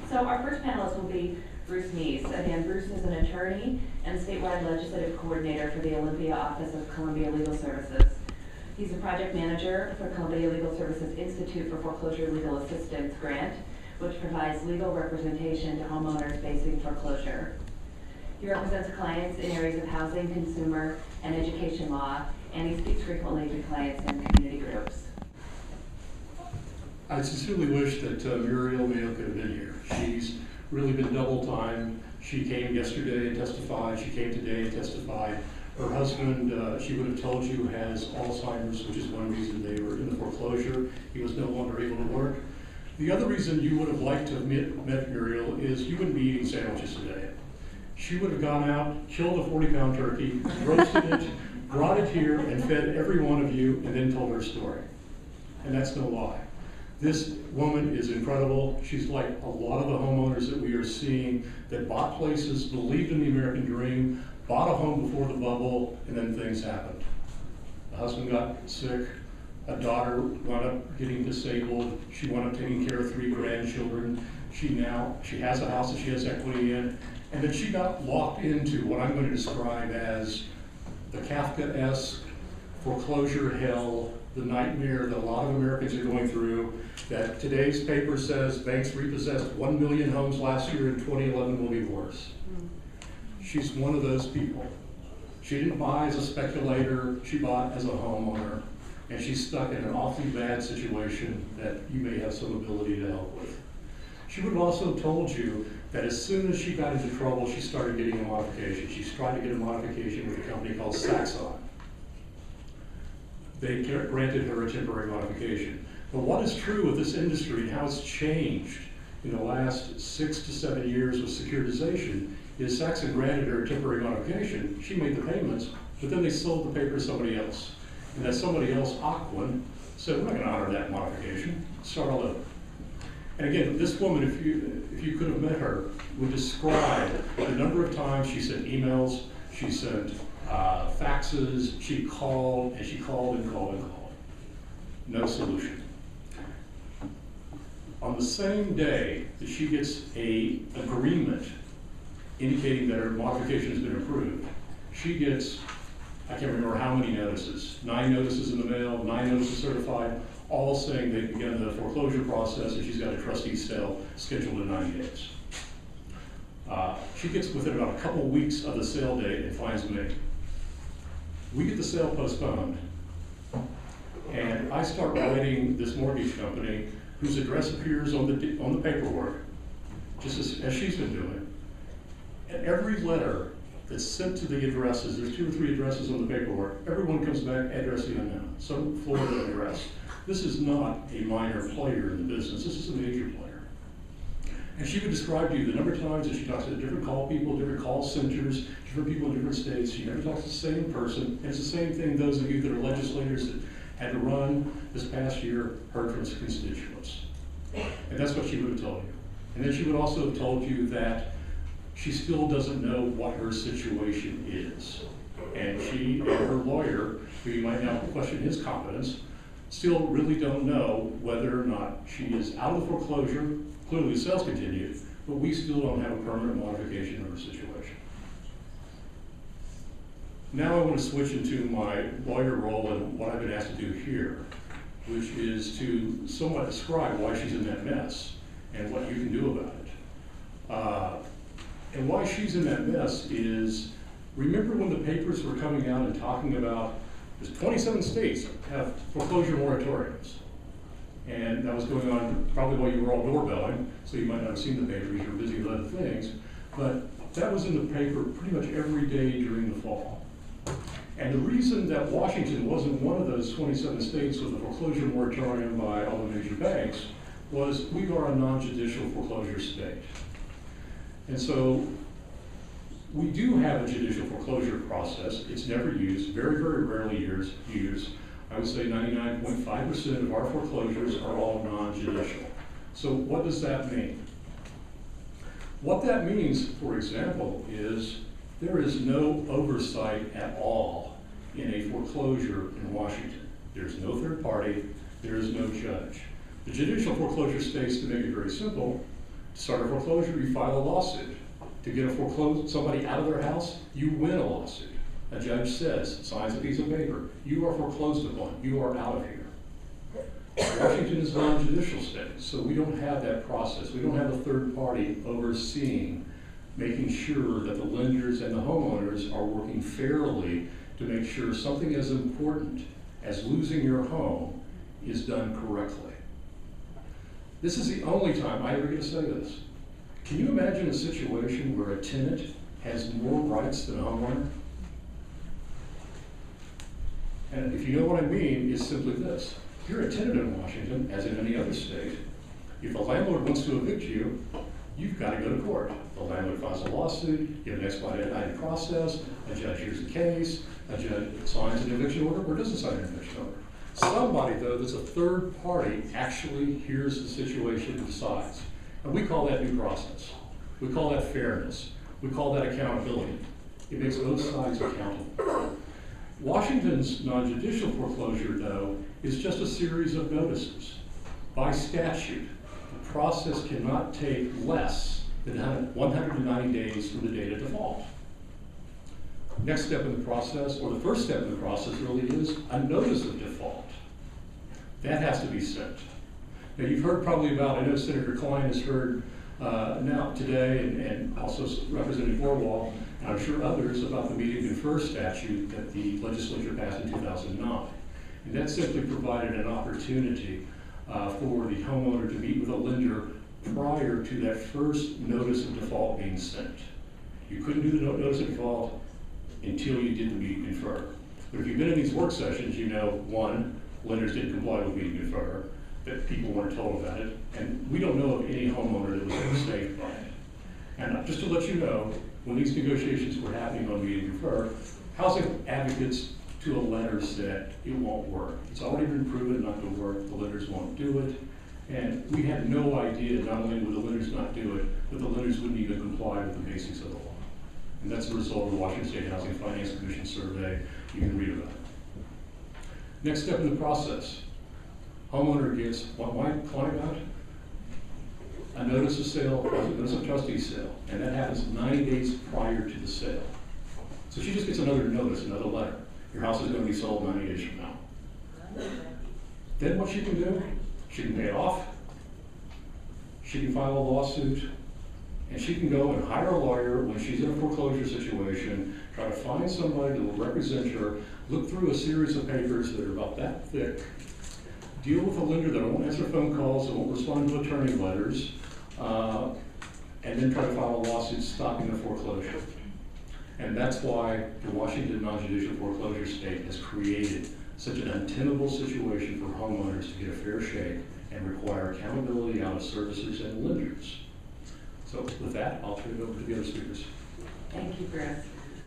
So our first panelist will be Bruce Neas. Again, Bruce is an attorney and statewide legislative coordinator for the Olympia Office of Columbia Legal Services. He's a project manager for Columbia Legal Services Institute for Foreclosure Legal Assistance Grant, which provides legal representation to homeowners facing foreclosure. He represents clients in areas of housing, consumer, and education law, and he speaks frequently to clients and community groups. I sincerely wish that Muriel Mayo could have been here. She's really been double time. She came yesterday and testified. She came today and testified. Her husband, she would have told you, has Alzheimer's, which is one reason they were in the foreclosure. He was no longer able to work. The other reason you would have liked to have met Muriel is you wouldn't be eating sandwiches today. She would have gone out, killed a 40-pound turkey, roasted it, brought it here, and fed every one of you, and then told her story. And that's no lie. This woman is incredible. She's like a lot of the homeowners that we are seeing that bought places, believed in the American dream, bought a home before the bubble, and then things happened. The husband got sick. A daughter wound up getting disabled. She wound up taking care of 3 grandchildren. She has a house that she has equity in. And then she got locked into what I'm going to describe as the Kafkaesque foreclosure hell, the nightmare that a lot of Americans are going through, that today's paper says banks repossessed 1 million homes last year and 2011 will be worse. She's one of those people. She didn't buy as a speculator, she bought as a homeowner, and she's stuck in an awfully bad situation that you may have some ability to help with. She would have also told you that as soon as she got into trouble, she started getting a modification. She's trying to get a modification with a company called Saxon. They granted her a temporary modification. But what is true of this industry and how it's changed in the last 6 to 7 years with securitization is Saxon granted her a temporary modification. She made the payments, but then they sold the paper to somebody else. And that somebody else, Aquin, said, we're not going to honor that modification. Start all over. And again, this woman, if you could have met her, would describe the number of times she sent emails, she sent faxes, she called, and she called and called and called. No solution. On the same day that she gets an agreement indicating that her modification has been approved, she gets, I can't remember how many notices, 9 notices in the mail, 9 notices certified, all saying they've begun the foreclosure process and she's got a trustee sale scheduled in 90 days. She gets within about a couple weeks of the sale date and finds me. We get the sale postponed, and I start writing this mortgage company whose address appears on the paperwork, just as she's been doing. And every letter that's sent to the addresses, there's 2 or 3 addresses on the paperwork, everyone comes back address unknown, some Florida address. This is not a minor player in the business, this is a major player. And she would describe to you the number of times that she talks to different call people, different call centers, different people in different states. She never talks to the same person. And it's the same thing those of you that are legislators that had to run this past year heard from constituents. And that's what she would have told you. And then she would also have told you that she still doesn't know what her situation is. And she and her lawyer, who you might now question his competence, still really don't know whether or not she is out of the foreclosure. Clearly the sales continue, but we still don't have a permanent modification of her situation. Now I want to switch into my lawyer role and what I've been asked to do here, which is to somewhat describe why she's in that mess and what you can do about it. And why she's in that mess is, remember when the papers were coming out and talking about, there's 27 states have foreclosure moratoriums. And that was going on probably while you were all doorbelling, so you might not have seen the papers, you were busy with other things. But that was in the paper pretty much every day during the fall. And the reason that Washington wasn't one of those 27 states with a foreclosure moratorium by all the major banks was we are a non-judicial foreclosure state. And so we do have a judicial foreclosure process. It's never used, very, very rarely used. I would say 99.5% of our foreclosures are all non-judicial. So what does that mean? What that means, for example, is there is no oversight at all in a foreclosure in Washington. There's no third party, there is no judge. The judicial foreclosure states, to make it very simple, To start a foreclosure, you file a lawsuit. To get somebody out of their house, you win a lawsuit. A judge says, signs a piece of paper, you are foreclosed upon, you are out of here. Washington is a non-judicial state, so we don't have that process. We don't have a third party overseeing, making sure that the lenders and the homeowners are working fairly to make sure something as important as losing your home is done correctly. This is the only time I ever get to say this. Can you imagine a situation where a tenant has more rights than a homeowner? And if you know what I mean, it's simply this. If you're a tenant in Washington, as in any other state, if the landlord wants to evict you, you've got to go to court. The landlord files a lawsuit, you have an expedited process, a judge hears the case, a judge signs an eviction order or doesn't sign an eviction order. Somebody, though, that's a third party actually hears the situation and decides. And we call that due process. We call that fairness. We call that accountability. It makes both sides accountable. Washington's non-judicial foreclosure, though, is just a series of notices. By statute, the process cannot take less than 190 days from the date of default. Next step in the process, or the first step in the process really is a notice of default. That has to be sent. Now you've heard probably about, I know Senator Klein has heard now today and also Representative Orwell, and I'm sure others, about the meet and confer statute that the legislature passed in 2009. And that simply provided an opportunity for the homeowner to meet with a lender prior to that first notice of default being sent. You couldn't do the notice of default until you did the meet and confer. But if you've been in these work sessions, you know, one, lenders didn't comply with meet and confer, that people weren't told about it, and we don't know of any homeowner that was saved by it. And just to let you know, when these negotiations were happening on meet and confer, housing advocates to a letter said it won't work. It's already been proven not to work, the lenders won't do it, and we had no idea not only would the lenders not do it, but the lenders wouldn't even comply with the basics of the law. And that's the result of the Washington State Housing Finance Commission survey. You can read about it. Next step in the process. Homeowner gets what my client got? A notice of sale, a notice of trustee sale. And that happens 90 days prior to the sale. So she just gets another notice, another letter. Your house is going to be sold 90 days from now. Then what she can do? She can pay it off. She can file a lawsuit. And she can go and hire a lawyer when she's in a foreclosure situation, try to find somebody that will represent her, look through a series of papers that are about that thick, deal with a lender that won't answer phone calls, that won't respond to attorney letters, and then try to file a lawsuit stopping the foreclosure. And that's why the Washington non-judicial foreclosure state has created such an untenable situation for homeowners to get a fair shake and require accountability out of servicers and lenders. So with that, I'll turn it over to the other speakers. Thank you, Bruce.